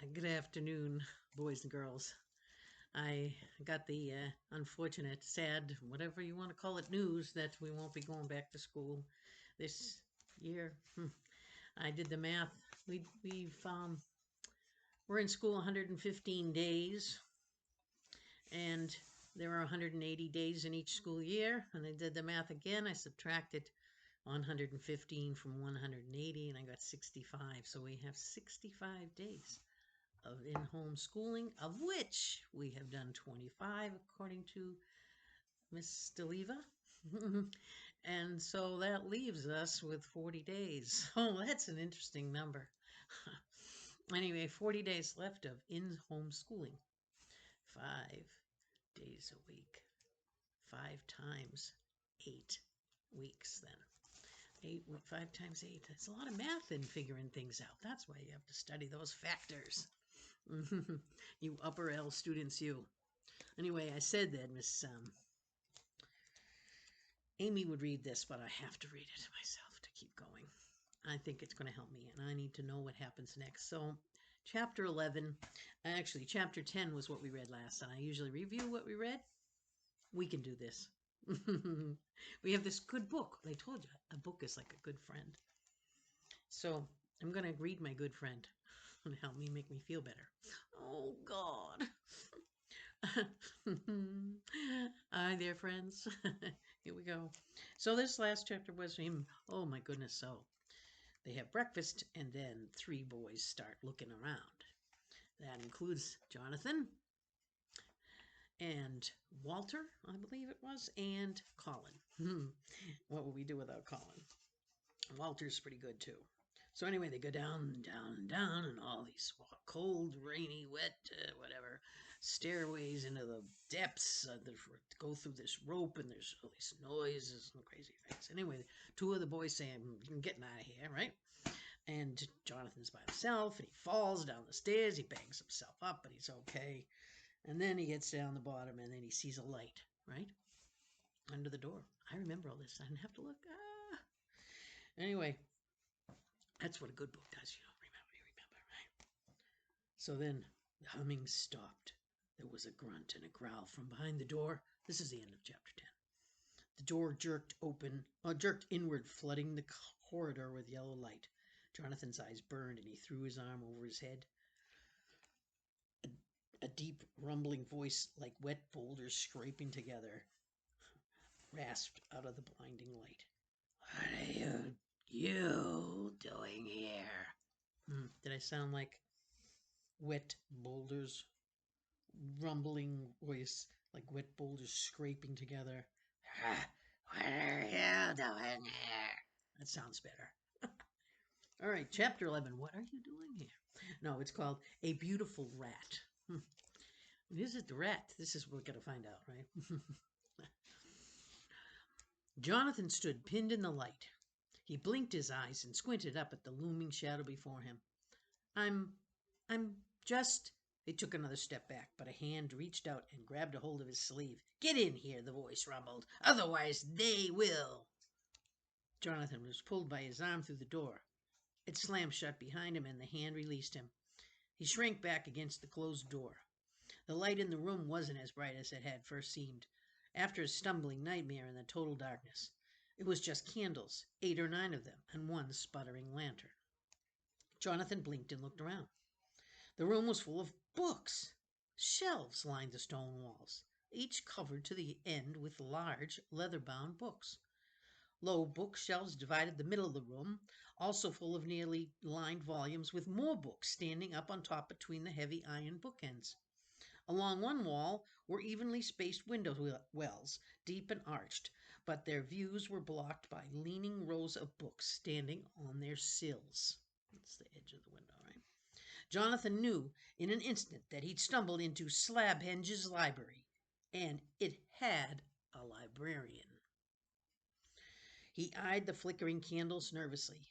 Good afternoon, boys and girls. I got the unfortunate, sad, whatever you want to call it, news that we won't be going back to school this year. I did the math. We're in school 115 days, and there are 180 days in each school year. And I did the math again. I subtracted 115 from 180, and I got 65. So we have 65 days of in-home schooling, of which we have done 25 according to Miss Deleva. And so that leaves us with 40 days. Oh, that's an interesting number. Anyway, 40 days left of in-home schooling. 5 days a week. 5 times 8 weeks then. 5 times 8. That's a lot of math in figuring things out. That's why you have to study those factors. You upper L students, you. Anyway, I said that Miss Amy would read this, but I have to read it myself to keep going. I think it's going to help me, and I need to know what happens next. So, chapter 11, actually, chapter 10 was what we read last, and I usually review what we read. We can do this. We have this good book. I told you, a book is like a good friend. So, I'm going to read my good friend and help me make me feel better. Oh, God. Hi there, friends. Here we go. So this last chapter was him. Oh my goodness. So they have breakfast, and then three boys start looking around. That includes Jonathan and Walter, I believe it was, and Colin. What would we do without Colin? Walter's pretty good too. So anyway, they go down, down, down, and all these cold, rainy, wet, whatever stairways into the depths. Go through this rope, and there's all these noises and crazy things. Anyway, two of the boys say, "I'm getting out of here," right? And Jonathan's by himself, and he falls down the stairs. He bangs himself up, but he's okay. And then he gets down the bottom, and then he sees a light, right? Under the door. I remember all this. I didn't have to look. Anyway, that's what a good book does, remember, right? So then the humming stopped. There was a grunt and a growl from behind the door. This is the end of chapter 10. The door jerked inward, flooding the corridor with yellow light. Jonathan's eyes burned, and he threw his arm over his head. A deep, rumbling voice, like wet boulders scraping together, rasped out of the blinding light. "What are you doing here?" Did I sound like wet boulders? Rumbling voice, like wet boulders scraping together. "What are you doing here?" That sounds better. All right, chapter 11. What are you doing here? No, it's called A Beautiful Rat. Is it the rat? This is what we're going to find out, right? Jonathan stood pinned in the light. He blinked his eyes and squinted up at the looming shadow before him. I'm just. He took another step back, but a hand reached out and grabbed a hold of his sleeve. "Get in here," the voice rumbled. "Otherwise they will." Jonathan was pulled by his arm through the door. It slammed shut behind him, and the hand released him. He shrank back against the closed door. The light in the room wasn't as bright as it had first seemed, after his stumbling nightmare in the total darkness. It was just candles, 8 or 9 of them, and one sputtering lantern. Jonathan blinked and looked around. The room was full of books. Shelves lined the stone walls, each covered to the end with large, leather-bound books. Low bookshelves divided the middle of the room, also full of nearly lined volumes, with more books standing up on top between the heavy iron bookends. Along one wall were evenly spaced window wells, deep and arched, but their views were blocked by leaning rows of books standing on their sills. That's the edge of the window, right? Jonathan knew in an instant that he'd stumbled into Slabhenge's library, and it had a librarian. He eyed the flickering candles nervously.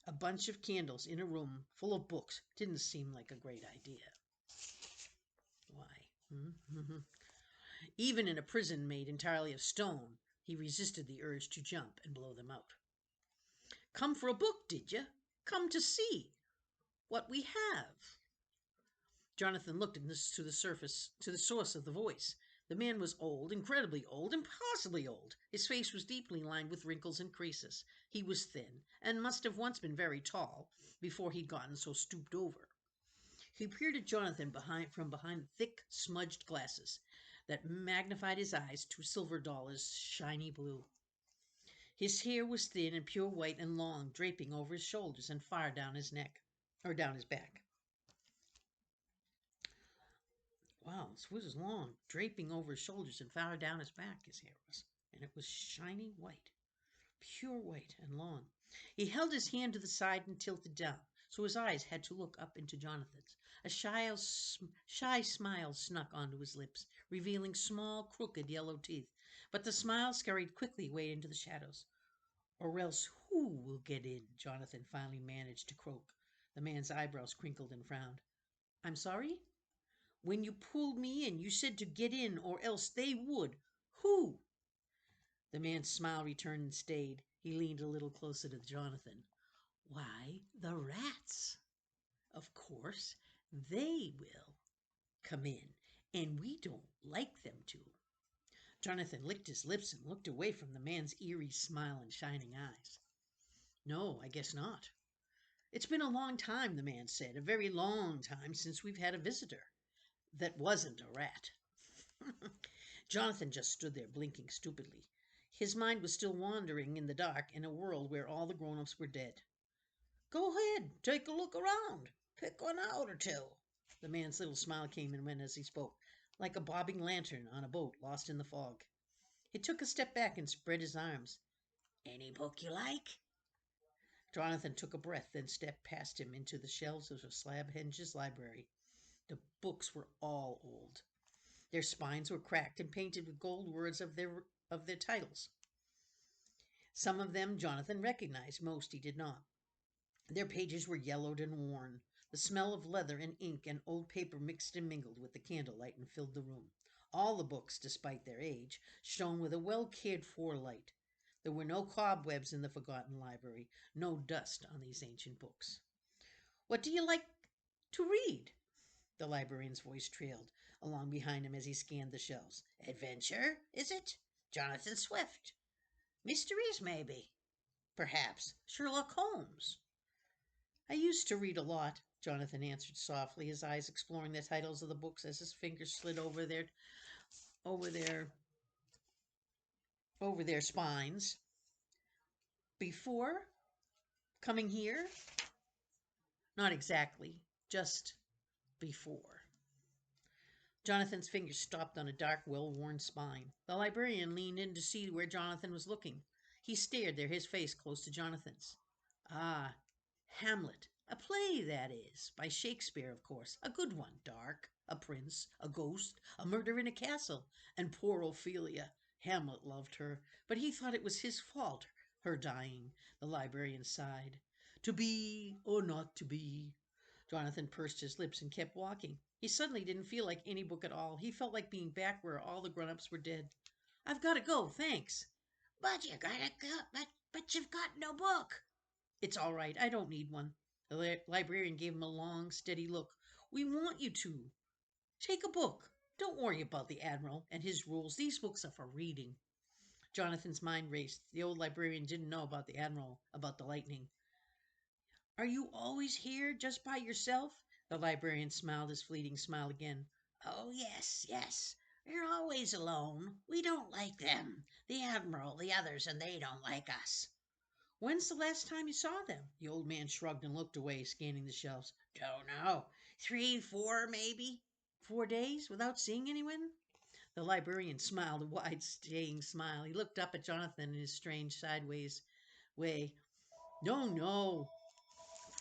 A bunch of candles in a room full of books didn't seem like a great idea. Why? Even in a prison made entirely of stone, he resisted the urge to jump and blow them out. "Come for a book, did you? Come to see what we have?" Jonathan looked to the surface, to the source of the voice. The man was old, incredibly old, impossibly old. His face was deeply lined with wrinkles and creases. He was thin, and must have once been very tall, before he'd gotten so stooped over. He peered at Jonathan from behind thick, smudged glasses that magnified his eyes to silver dollars, shiny blue. His hair was thin and pure white and long, draping over his shoulders and far down his neck, or down his back. Wow, this was long, draping over his shoulders and far down his back, his hair was. And it was shiny white, pure white and long. He held his hand to the side and tilted down, so his eyes had to look up into Jonathan's. A shy smile snuck onto his lips, revealing small, crooked yellow teeth. But the smile scurried quickly away into the shadows. Or else who will get in? Jonathan finally managed to croak. The man's eyebrows crinkled and frowned. I'm sorry? When you pulled me in, you said to get in, or else they would. Who? The man's smile returned and stayed. He leaned a little closer to Jonathan. Why, the rats. Of course, they will come in, and we don't like them to. Jonathan licked his lips and looked away from the man's eerie smile and shining eyes. No, I guess not. It's been a long time, the man said, a very long time since we've had a visitor that wasn't a rat. Jonathan just stood there blinking stupidly. His mind was still wandering in the dark in a world where all the grown-ups were dead. Go ahead, take a look around. Pick one out or two. The man's little smile came and went as he spoke, like a bobbing lantern on a boat lost in the fog. He took a step back and spread his arms. Any book you like? Jonathan took a breath, then stepped past him into the shelves of a slab-hinged library. The books were all old. Their spines were cracked and painted with gold words of their titles. Some of them Jonathan recognized, most he did not. Their pages were yellowed and worn. The smell of leather and ink and old paper mixed and mingled with the candlelight and filled the room. All the books, despite their age, shone with a well-cared-for light. There were no cobwebs in the forgotten library, no dust on these ancient books. What do you like to read? The librarian's voice trailed along behind him as he scanned the shelves. Adventure, is it? Jonathan Swift. Mysteries, maybe. Perhaps Sherlock Holmes. I used to read a lot, Jonathan answered softly, his eyes exploring the titles of the books as his fingers slid over their spines. Before coming here? Not exactly, just before. Jonathan's fingers stopped on a dark, well-worn spine. The librarian leaned in to see where Jonathan was looking. He stared there, his face close to Jonathan's. Ah, Hamlet. A play, that is. By Shakespeare, of course. A good one. Dark. A prince. A ghost. A murder in a castle. And poor Ophelia. Hamlet loved her, but he thought it was his fault, her dying. The librarian sighed. To be or not to be? Jonathan pursed his lips and kept walking. He suddenly didn't feel like any book at all. He felt like being back where all the grown-ups were dead. I've got to go, thanks. But you gotta go, but you've got no book. It's all right, I don't need one. The librarian gave him a long, steady look. We want you to. Take a book. Don't worry about the Admiral and his rules. These books are for reading. Jonathan's mind raced. The old librarian didn't know about the Admiral, about the lightning. Are you always here, just by yourself? The librarian smiled his fleeting smile again. Oh, yes, yes. We're always alone. We don't like them. The Admiral, the others, and they don't like us. When's the last time you saw them? The old man shrugged and looked away, scanning the shelves. Don't know. 3, 4, maybe. 4 days without seeing anyone? The librarian smiled, a wide, staying smile. He looked up at Jonathan in his strange, sideways way. No, no.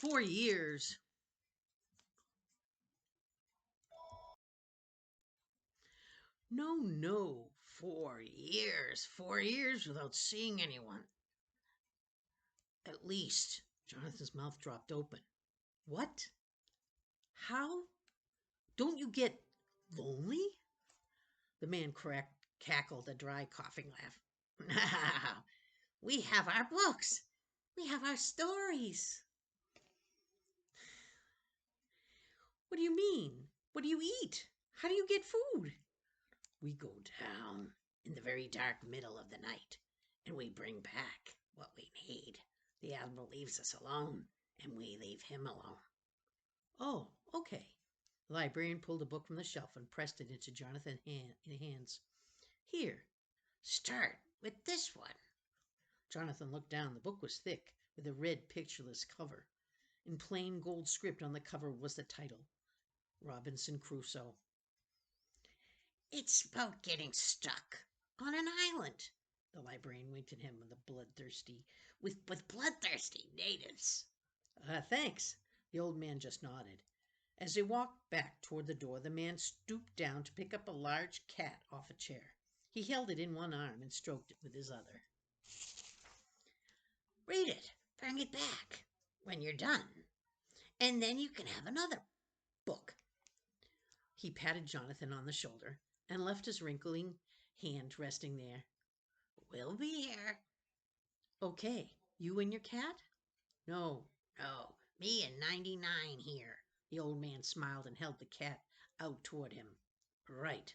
4 years. No, no. 4 years. 4 years without seeing anyone. At least. Jonathan's mouth dropped open. What? How? Don't you get lonely? The man cackled a dry, coughing laugh. We have our books. We have our stories. What do you mean? What do you eat? How do you get food? We go down in the very dark middle of the night, and we bring back what we need. The Admiral leaves us alone, and we leave him alone. Oh, okay. The librarian pulled a book from the shelf and pressed it into Jonathan's hands. Here, start with this one. Jonathan looked down. The book was thick, with a red, pictureless cover. In plain gold script on the cover was the title, Robinson Crusoe. It's about getting stuck on an island. The librarian winked at him with bloodthirsty natives. Thanks. The old man just nodded. As they walked back toward the door, the man stooped down to pick up a large cat off a chair. He held it in one arm and stroked it with his other. Read it. Bring it back when you're done. And then you can have another book. He patted Jonathan on the shoulder and left his wrinkling hand resting there. We'll be here. Okay. You and your cat? No, me and 99 here. The old man smiled and held the cat out toward him. Right,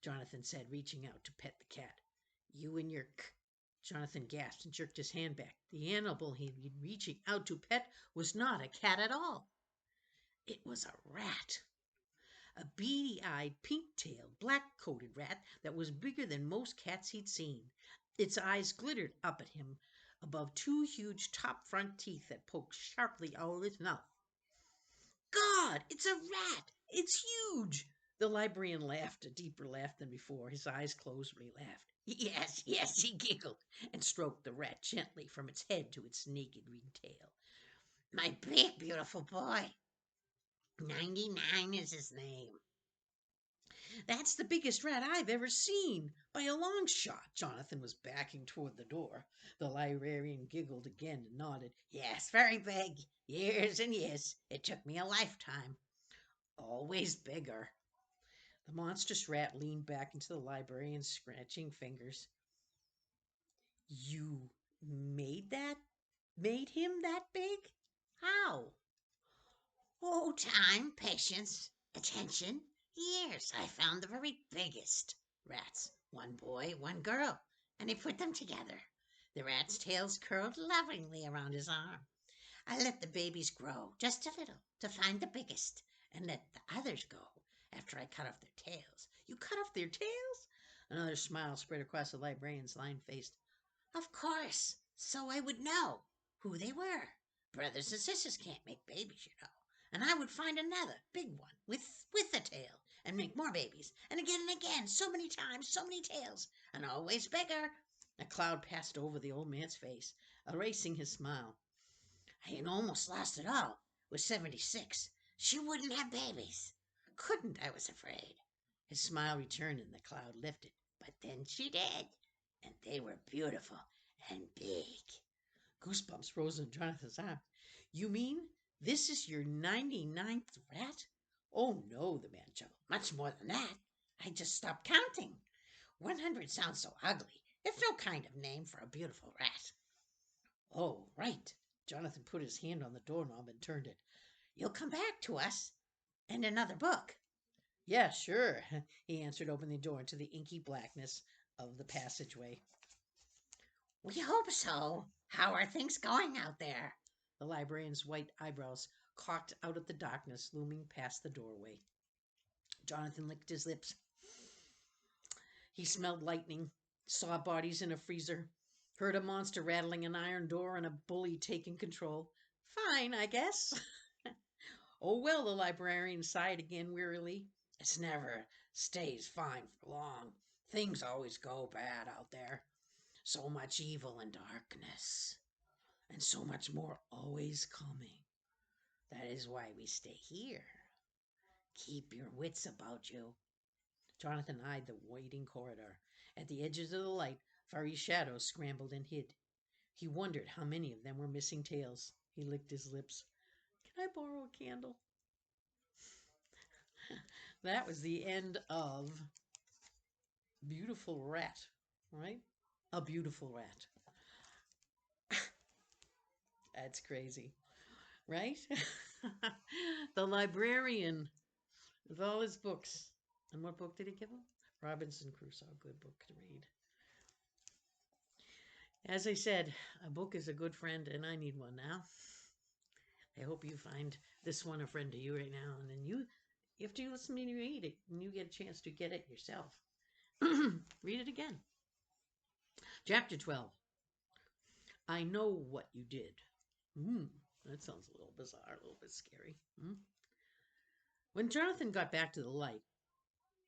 Jonathan said, reaching out to pet the cat. You and your Jonathan gasped and jerked his hand back. The animal he'd been reaching out to pet was not a cat at all. It was a rat. A beady-eyed, pink-tailed, black-coated rat that was bigger than most cats he'd seen. Its eyes glittered up at him above two huge top front teeth that poked sharply out of its mouth. God, it's a rat! It's huge! The librarian laughed, a deeper laugh than before. His eyes closed when he laughed. Yes, he giggled and stroked the rat gently from its head to its naked green tail. My big, beautiful boy. 99 is his name. That's the biggest rat I've ever seen, by a long shot. Jonathan was backing toward the door. The librarian giggled again and nodded. Yes, very big. Years and years. It took me a lifetime. Always bigger. The monstrous rat leaned back into the librarian, scratching fingers. You made him that big? How? Oh, time, patience, attention. Years. I found the very biggest rats. One boy, one girl, and I put them together. The rat's tails curled lovingly around his arm. I let the babies grow just a little to find the biggest and let the others go after I cut off their tails. You cut off their tails? Another smile spread across the librarian's lined face. Of course, so I would know who they were. Brothers and sisters can't make babies, you know. And I would find another big one with a tail and make more babies. And again, so many times, so many tails, and always bigger. A cloud passed over the old man's face, erasing his smile. I had almost lost it all with 76. She wouldn't have babies. Couldn't, I was afraid. His smile returned and the cloud lifted. But then she did, and they were beautiful and big. Goosebumps rose on Jonathan's arm. You mean this is your 99th rat? Oh, no, the man chuckled. Much more than that. I just stopped counting. 100 sounds so ugly. It's no kind of name for a beautiful rat. Oh, right. Jonathan put his hand on the doorknob and turned it. You'll come back to us and another book. Yeah, sure, he answered, opening the door into the inky blackness of the passageway. We hope so. How are things going out there? The librarian's white eyebrows cocked out at the darkness looming past the doorway. Jonathan licked his lips. He smelled lightning, saw bodies in a freezer, heard a monster rattling an iron door and a bully taking control. Fine, I guess. Oh, well, the librarian sighed again wearily. It never stays fine for long. Things always go bad out there. So much evil and darkness. And so much more always coming. That is why we stay here. Keep your wits about you. Jonathan eyed the waiting corridor. At the edges of the light, furry shadows scrambled and hid. He wondered how many of them were missing tails. He licked his lips. Can I borrow a candle? That was the end of Beautiful Rat, right? A Beautiful Rat. That's crazy, right? The librarian with all his books. And what book did he give him? Robinson Crusoe, a good book to read. As I said, a book is a good friend, and I need one now. I hope you find this one a friend to you right now, and then after you listen to me read it, and you get a chance to get it yourself, read it again. Chapter 12. I know what you did. That sounds a little bizarre, a little bit scary. When Jonathan got back to the light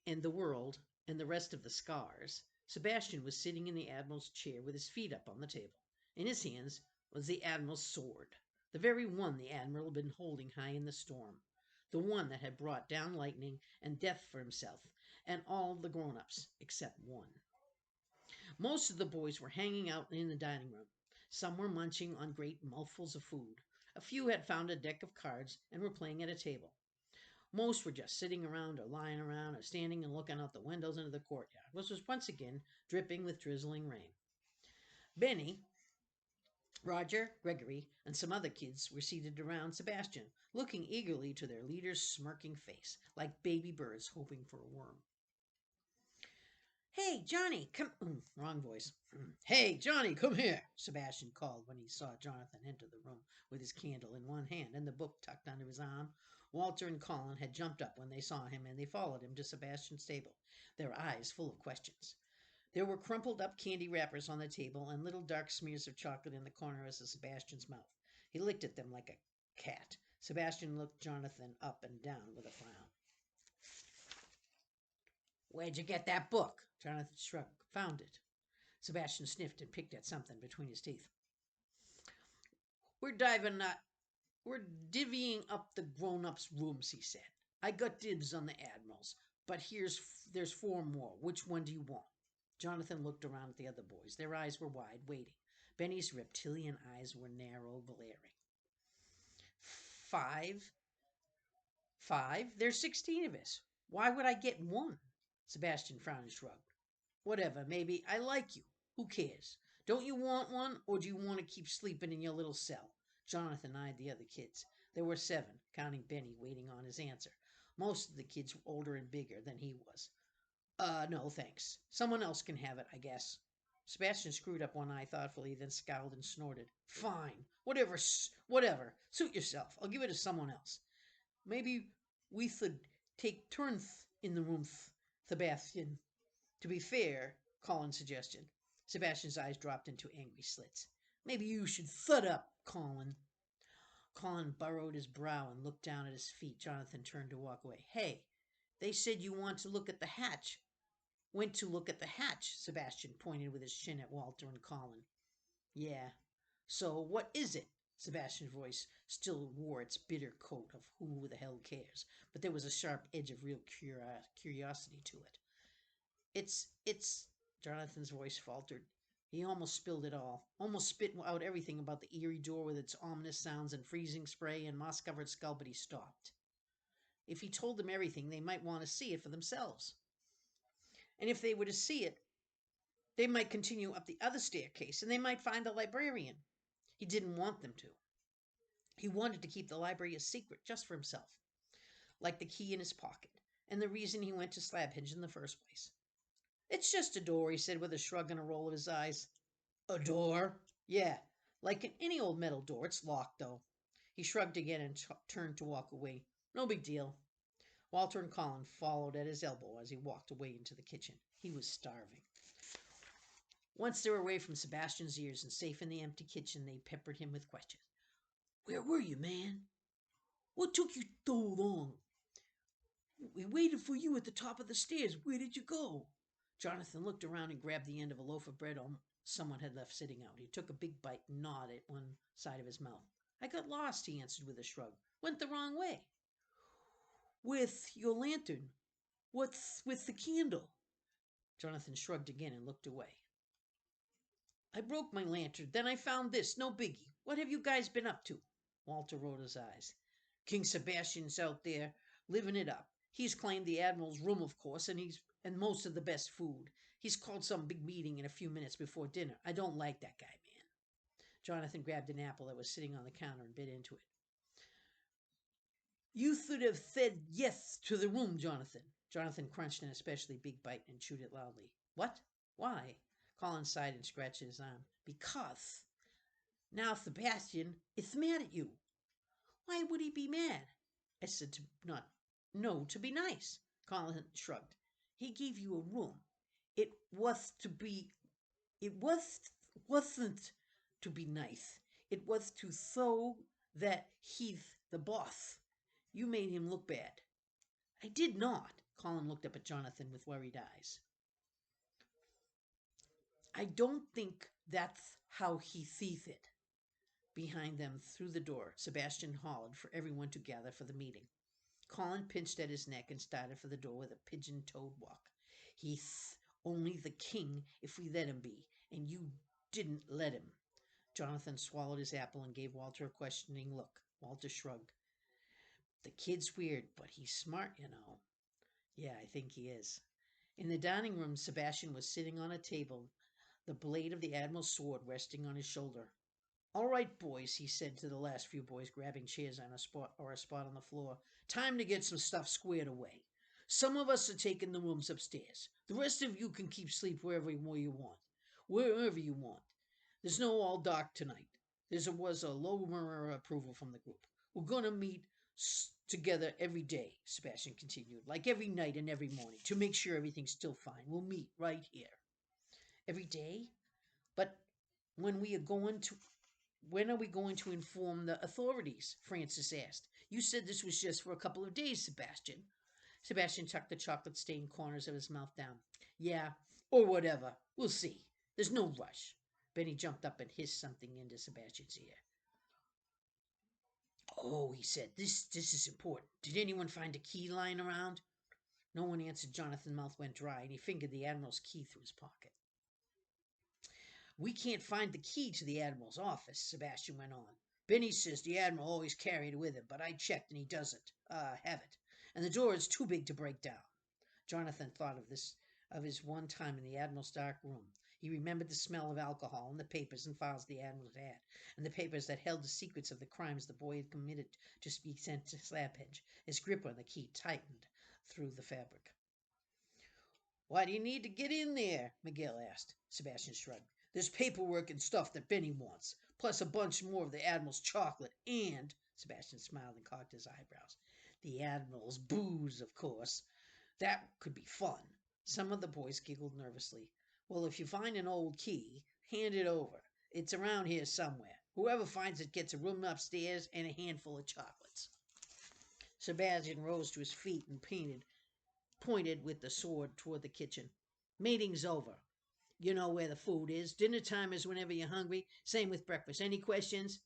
and the world and the rest of the scars, Sebastian was sitting in the Admiral's chair with his feet up on the table. In his hands was the Admiral's sword, the very one the Admiral had been holding high in the storm, the one that had brought down lightning and death for himself and all the grown-ups except one. Most of the boys were hanging out in the dining room. Some were munching on great mouthfuls of food. A few had found a deck of cards and were playing at a table. Most were just sitting around or lying around or standing and looking out the windows into the courtyard, which was once again dripping with drizzling rain. Benny, Roger, Gregory, and some other kids were seated around Sebastian, looking eagerly to their leader's smirking face, like baby birds hoping for a worm. Hey, Johnny, come... wrong voice. Hey, Johnny, come here, Sebastian called when he saw Jonathan enter the room with his candle in one hand and the book tucked under his arm. Walter and Colin had jumped up when they saw him, and they followed him to Sebastian's table, their eyes full of questions. There were crumpled up candy wrappers on the table and little dark smears of chocolate in the corners of Sebastian's mouth. He licked at them like a cat. Sebastian looked Jonathan up and down with a frown. Where'd you get that book? Jonathan shrugged. Found it. Sebastian sniffed and picked at something between his teeth. We're divvying up the grown-ups' rooms, he said. I got dibs on the Admiral's, but there's 4 more. Which one do you want? Jonathan looked around at the other boys. Their eyes were wide, waiting. Benny's reptilian eyes were narrow, glaring. 5? 5? There's 16 of us. Why would I get one? Sebastian frowned and shrugged. Whatever, maybe. I like you. Who cares? Don't you want one, or do you want to keep sleeping in your little cell? Jonathan eyed the other kids. There were 7, counting Benny, waiting on his answer. Most of the kids were older and bigger than he was. No, thanks. Someone else can have it, I guess. Sebastian screwed up one eye thoughtfully, then scowled and snorted. Fine. Whatever. Suit yourself. I'll give it to someone else. Maybe we should take turns in the room, Sebastian. To be fair, Colin suggested. Sebastian's eyes dropped into angry slits. Maybe you should shut up, Colin. Colin burrowed his brow and looked down at his feet. Jonathan turned to walk away. Hey, they said you want to look at the hatch. Went to look at the hatch, Sebastian pointed with his chin at Walter and Colin. Yeah. So what is it? Sebastian's voice still wore its bitter coat of who the hell cares, but there was a sharp edge of real curiosity to it. It's, Jonathan's voice faltered. He almost spilled it all, almost spit out everything about the eerie door with its ominous sounds and freezing spray and moss-covered skull, but he stopped. If he told them everything, they might want to see it for themselves. And if they were to see it, they might continue up the other staircase, and they might find the librarian. He didn't want them to. He wanted to keep the library a secret just for himself, like the key in his pocket, and the reason he went to Slabhenge in the first place. It's just a door, he said with a shrug and a roll of his eyes. A door? Yeah, like any old metal door. It's locked, though. He shrugged again and turned to walk away. No big deal. Walter and Colin followed at his elbow as he walked away into the kitchen. He was starving. Once they were away from Sebastian's ears and safe in the empty kitchen, they peppered him with questions. Where were you, man? What took you so long? We waited for you at the top of the stairs. Where did you go? Jonathan looked around and grabbed the end of a loaf of bread someone had left sitting out. He took a big bite and gnawed at one side of his mouth. I got lost, he answered with a shrug. Went the wrong way. With your lantern. What's with the candle? Jonathan shrugged again and looked away. I broke my lantern. Then I found this. No biggie. What have you guys been up to? Walter rolled his eyes. King Sebastian's out there, living it up. He's claimed the Admiral's room, of course, and most of the best food. He's called some big meeting in a few minutes before dinner. I don't like that guy, man. Jonathan grabbed an apple that was sitting on the counter and bit into it. You should have said yes to the room, Jonathan. Jonathan crunched an especially big bite and chewed it loudly. What? Why? Colin sighed and scratched his arm. Because. Now Sebastian is mad at you. Why would he be mad? I said to not no to be nice. Colin shrugged. He gave you a room. It was to be it wasn't to be nice. It was to show that he's the boss. You made him look bad. I did not. Colin looked up at Jonathan with worried eyes. I don't think that's how he sees it. Behind them, through the door, Sebastian hollered for everyone to gather for the meeting. Colin pinched at his neck and started for the door with a pigeon-toed walk. He's only the king if we let him be, and you didn't let him. Jonathan swallowed his apple and gave Walter a questioning look. Walter shrugged. The kid's weird, but he's smart, you know. Yeah, I think he is. In the dining room, Sebastian was sitting on a table, the blade of the Admiral's sword resting on his shoulder. All right, boys, he said to the last few boys, grabbing chairs on a spot on the floor. Time to get some stuff squared away. Some of us are taking the rooms upstairs. The rest of you can keep sleep wherever you want. Wherever you want. There's no all dark tonight. There was a low murmur of approval from the group. We're going to meet together every day, Sebastian continued, like every night and every morning, to make sure everything's still fine. We'll meet right here. Every day? But when we are going to when are we going to inform the authorities? Francis asked. You said this was just for a couple of days, Sebastian. Sebastian tucked the chocolate-stained corners of his mouth down. Yeah, or whatever. We'll see. There's no rush. Benny jumped up and hissed something into Sebastian's ear. Oh, he said, this is important. Did anyone find a key lying around? No one answered. Jonathan's mouth went dry, and he fingered the Admiral's key through his pocket. We can't find the key to the Admiral's office, Sebastian went on. Benny says the Admiral always carried it with him, but I checked and he doesn't have it. And the door is too big to break down. Jonathan thought of his one time in the Admiral's dark room. He remembered the smell of alcohol and the papers and files the Admiral had, and the papers that held the secrets of the crimes the boy had committed to be sent to Slabhenge. His grip on the key tightened through the fabric. Why do you need to get in there? Miguel asked. Sebastian shrugged. There's paperwork and stuff that Benny wants, plus a bunch more of the Admiral's chocolate, and, Sebastian smiled and cocked his eyebrows, the Admiral's booze, of course. That could be fun. Some of the boys giggled nervously. Well, if you find an old key, hand it over. It's around here somewhere. Whoever finds it gets a room upstairs and a handful of chocolates. Sebastian rose to his feet and pointed with the sword toward the kitchen. Meeting's over. You know where the food is. Dinner time is whenever you're hungry. Same with breakfast. Any questions?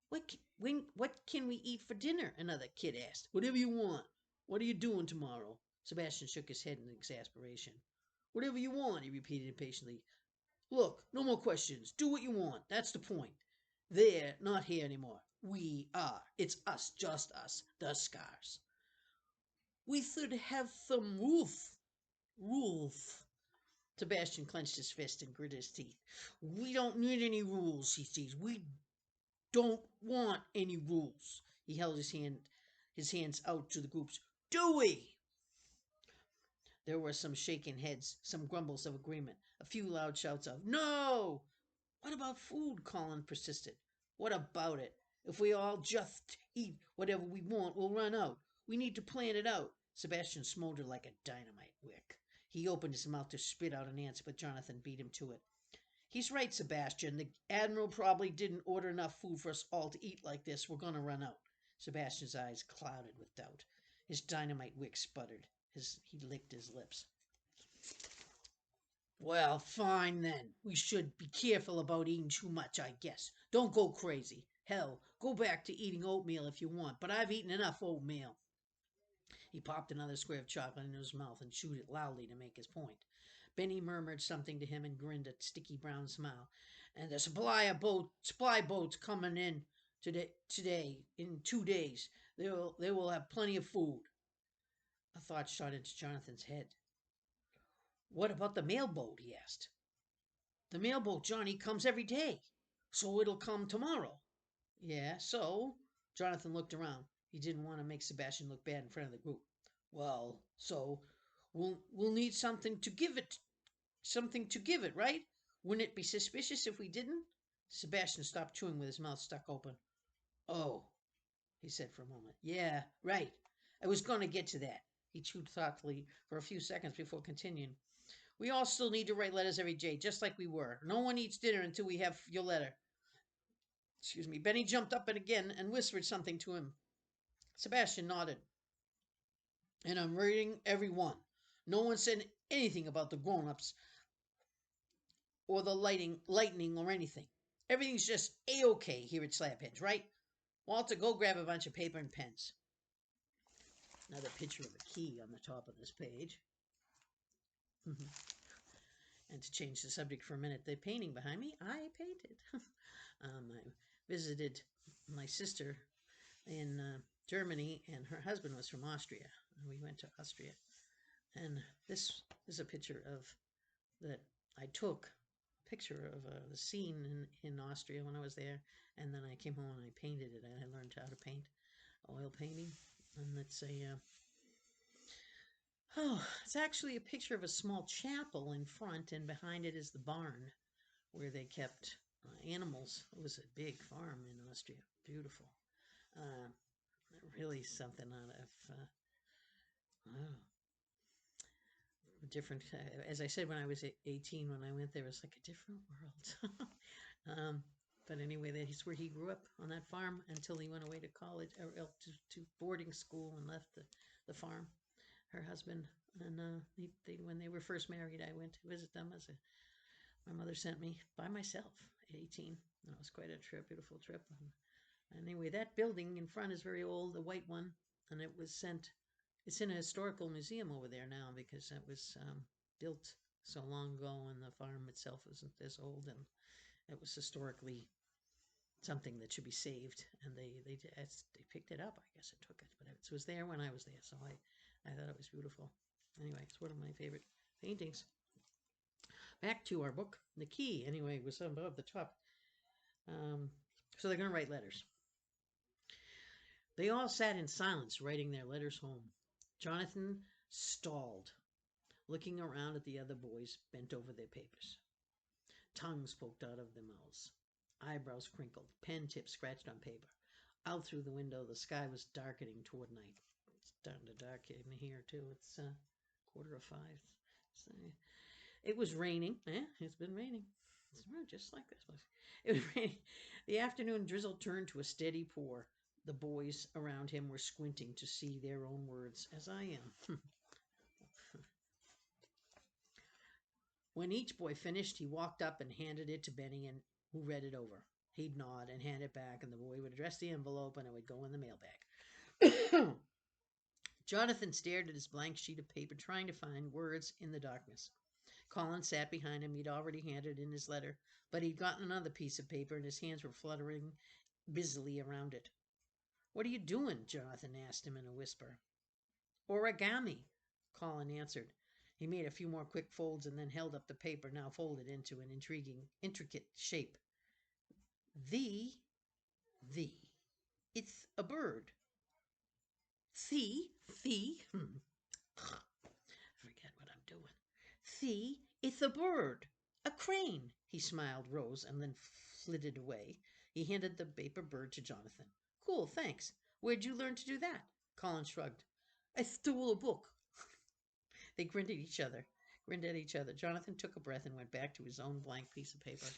What can we eat for dinner? Another kid asked. Whatever you want. What are you doing tomorrow? Sebastian shook his head in exasperation. Whatever you want, he repeated impatiently. Look, no more questions. Do what you want. That's the point. They're not here anymore. We are. It's us, just us, the Scars. We should have some rules. Rules. Sebastian clenched his fist and gritted his teeth. We don't need any rules, he says. We don't want any rules. He held his hands out to the groups. Do we? There were some shaking heads, some grumbles of agreement, a few loud shouts of no. What about food? Colin persisted. What about it? If we all just eat whatever we want, we'll run out. We need to plan it out. Sebastian smoldered like a dynamite wick. He opened his mouth to spit out an answer, but Jonathan beat him to it. He's right, Sebastian. The Admiral probably didn't order enough food for us all to eat like this. We're going to run out. Sebastian's eyes clouded with doubt. His dynamite wick sputtered. He licked his lips. Well, fine then. We should be careful about eating too much, I guess. Don't go crazy. Hell, go back to eating oatmeal if you want, but I've eaten enough oatmeal. He popped another square of chocolate into his mouth and chewed it loudly to make his point. Benny murmured something to him and grinned a sticky brown smile. And the supply boats coming in today in 2 days. They will have plenty of food. A thought shot into Jonathan's head. What about the mailboat? He asked. The mailboat, Johnny, comes every day. So it'll come tomorrow. Yeah, so? Jonathan looked around. He didn't want to make Sebastian look bad in front of the group. Well, so we'll need something to give it, right? Wouldn't it be suspicious if we didn't? Sebastian stopped chewing with his mouth stuck open. Oh, he said for a moment. Yeah, right. I was going to get to that. He chewed thoughtfully for a few seconds before continuing. We all still need to write letters every day, just like we were. No one eats dinner until we have your letter. Excuse me. Benny jumped up and again and whispered something to him. Sebastian nodded. And I'm writing every one. No one said anything about the grown-ups or the lightning or anything. Everything's just A-okay here at Slabheads, right? Walter, go grab a bunch of paper and pens. Another picture of a key on the top of this page. And to change the subject for a minute, the painting behind me, I painted. I visited my sister in Germany, and her husband was from Austria. And we went to Austria. And this is a picture of that I took. Picture of the scene in Austria when I was there. And then I came home and I painted it. I learned how to paint oil painting. And it's it's actually a picture of a small chapel in front, and behind it is the barn where they kept animals. It was a big farm in Austria. Beautiful. Really something out of different. As I said, when I was 18, when I went there, it was like a different world. But anyway, that's where he grew up, on that farm, until he went away to college, or to boarding school, and left the farm. Her husband, and when they were first married, I went to visit them my mother sent me by myself at 18. And it was quite a trip, beautiful trip. And anyway, that building in front is very old, the white one, and it's in a historical museum over there now, because it was built so long ago, and the farm itself isn't this old, and it was historically something that should be saved, and they picked it up. I guess it took it, but it was there when I was there, so I thought it was beautiful. Anyway, it's one of my favorite paintings. Back to our book. The key, anyway, was above the top. So they're going to write letters. They all sat in silence, writing their letters home. Jonathan stalled, looking around at the other boys bent over their papers. Tongues poked out of their mouths. Eyebrows crinkled. Pen tips scratched on paper. Out through the window, the sky was darkening toward night. It's starting to darken in here, too. It's 4:45. So, it was raining. It's been raining. It's just like this place. It was raining. The afternoon drizzle turned to a steady pour. The boys around him were squinting to see their own words, as I am. When each boy finished, he walked up and handed it to Benny, who read it over. He'd nod and hand it back, and the boy would address the envelope, and it would go in the mailbag. Jonathan stared at his blank sheet of paper, trying to find words in the darkness. Colin sat behind him. He'd already handed in his letter, but he'd gotten another piece of paper, and his hands were fluttering busily around it. "What are you doing?" Jonathan asked him in a whisper. "Origami," Colin answered. He made a few more quick folds and then held up the paper, now folded into an intricate shape. The. It's a bird. The. Forget what I'm doing. It's a bird. A crane. He smiled, rose, and then flitted away. He handed the paper bird to Jonathan. "Cool, thanks. Where'd you learn to do that?" Colin shrugged. "I stole a book." They grinned at each other. Jonathan took a breath and went back to his own blank piece of paper.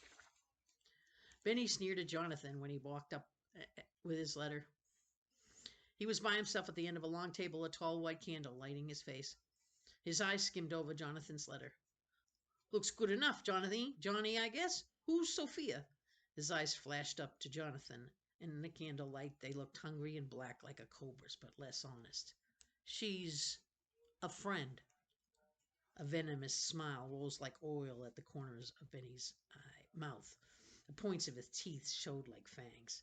Benny sneered at Jonathan when he walked up with his letter. He was by himself at the end of a long table, a tall white candle lighting his face. His eyes skimmed over Jonathan's letter. "Looks good enough, Johnny, I guess. Who's Sophia?" His eyes flashed up to Jonathan, and in the candlelight they looked hungry and black like a cobra's, but less honest. "She's a friend." A venomous smile rose like oil at the corners of Benny's mouth. The points of his teeth showed like fangs.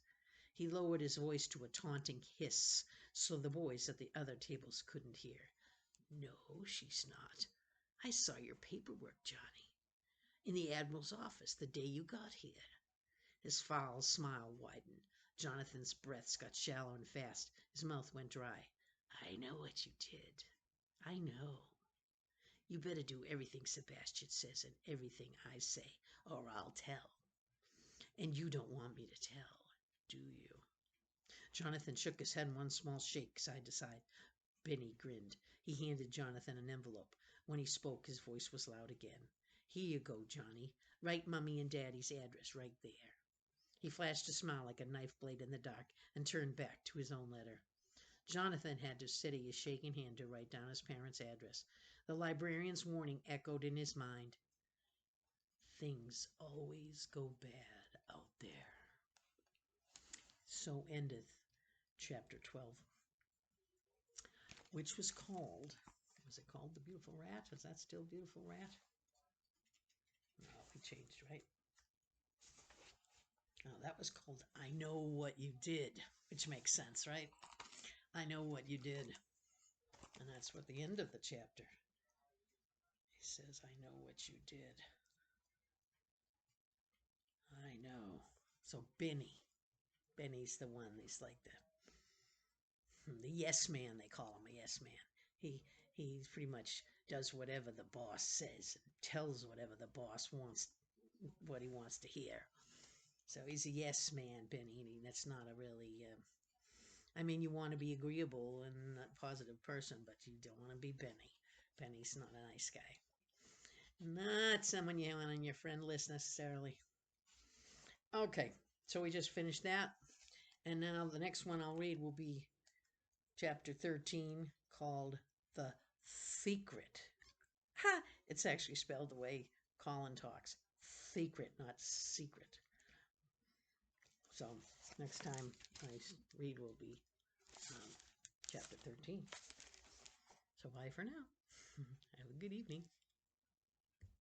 He lowered his voice to a taunting hiss, so the boys at the other tables couldn't hear. "No, she's not. I saw your paperwork, Johnny, in the Admiral's office the day you got here." His foul smile widened. Jonathan's breaths got shallow and fast. His mouth went dry. I know what you did. I know. You better do everything Sebastian says and everything I say, or I'll tell. And you don't want me to tell, do you? Jonathan shook his head in one small shake, side to side. Benny grinned. He handed Jonathan an envelope. When he spoke, his voice was loud again. Here you go, Johnny. Write Mummy and Daddy's address right there. He flashed a smile like a knife blade in the dark and turned back to his own letter. Jonathan had to steady his shaking hand to write down his parents' address. The librarian's warning echoed in his mind. Things always go bad out there. So endeth chapter 12, which was it called The Beautiful Rat? Is that still Beautiful Rat? No, we changed, right? Oh, that was called I Know What You Did, which makes sense, right? I know what you did. And that's what the end of the chapter. He says, I know what you did. I know. So Benny's the one. He's like the yes man, they call him a yes man. He pretty much does whatever the boss says, tells whatever the boss wants, what he wants to hear. So he's a yes man, Benny. That's not a really. I mean, you want to be agreeable and a positive person, but you don't want to be Benny. Benny's not a nice guy. Not someone you want on your friend list necessarily. Okay, so we just finished that. And now the next one I'll read will be chapter 13, called The Secret. Ha! It's actually spelled the way Colin talks. Secret, not secret. So next time I read will be chapter 13. So bye for now. Have a good evening.